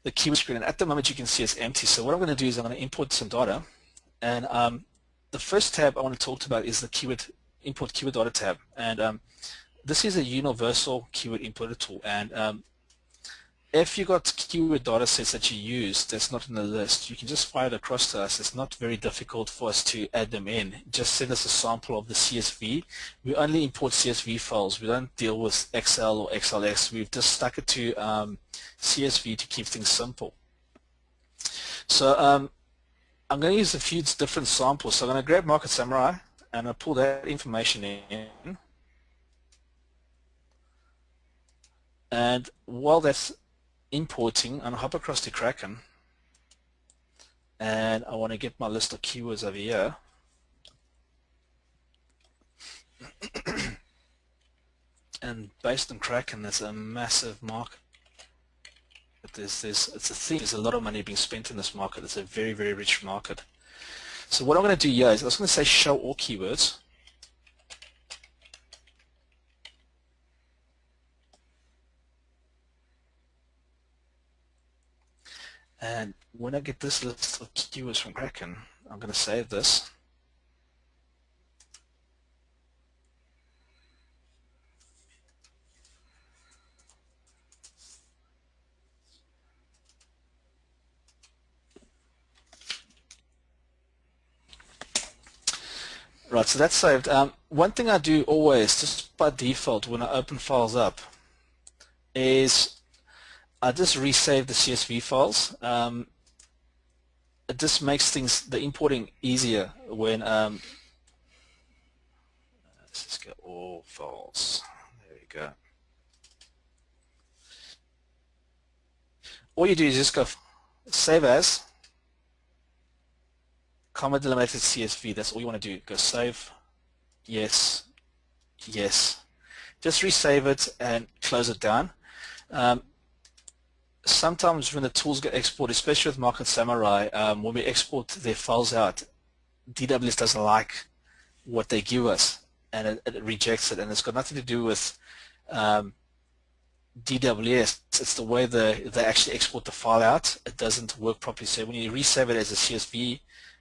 the keyword screen, and at the moment you can see it's empty. So what I'm going to do is I'm going to import some data, and the first tab I want to talk about is the keyword import keyword data tab, and this is a universal keyword importer tool, and if you got keyword data sets that you use that's not in the list, you can just fire it across to us. It's not very difficult for us to add them in. Just send us a sample of the CSV. We only import CSV files. We don't deal with Excel or XLS. We've just stuck it to CSV to keep things simple. So I'm going to use a few different samples. So I'm going to grab Market Samurai and I'll pull that information in. And while that's importing, and hop across to Kraken, and I want to get my list of keywords over here. And based on Kraken, there's a massive market. It's a thing. There's a lot of money being spent in this market. It's a very, very rich market. So what I'm going to do here is I was going to say show all keywords. And when I get this list of keywords from Kraken, I'm going to save this. Right, so that's saved. One thing I do always, just by default, when I open files up, is I just resave the CSV files. It just makes things, the importing easier when, let's just get all files. There we go. All you do is just go save as, comma delimited CSV. That's all you want to do. Go save, yes, yes. Just resave it and close it down. Sometimes when the tools get exported, especially with Market Samurai, when we export their files out, DWS doesn't like what they give us, and it rejects it. And it's got nothing to do with DWS. It's the way they actually export the file out. It doesn't work properly. So when you resave it as a CSV,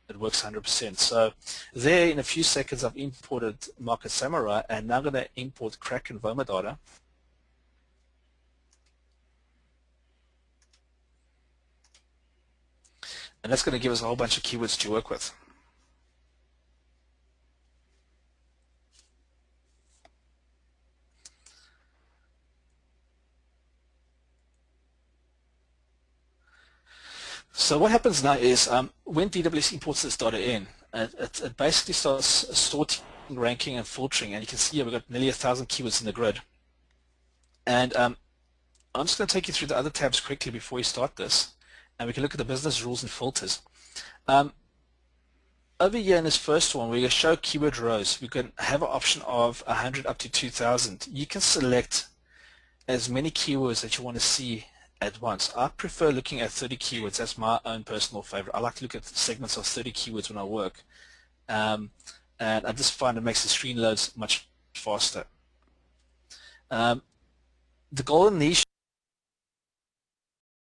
it works 100%. So there, in a few seconds, I've imported Market Samurai, and now I'm going to import Kraken Voma data. And that's going to give us a whole bunch of keywords to work with. So what happens now is when DWS imports this data in, it basically starts sorting, ranking, and filtering. And you can see here we've got nearly 1,000 keywords in the grid. And I'm just going to take you through the other tabs quickly before we start this. And we can look at the business rules and filters. Over here in this first one, we're going to show keyword rows. We can have an option of 100 up to 2,000. You can select as many keywords that you want to see at once. I prefer looking at 30 keywords. That's my own personal favorite. I like to look at segments of 30 keywords when I work. And I just find it makes the screen loads much faster. The golden niche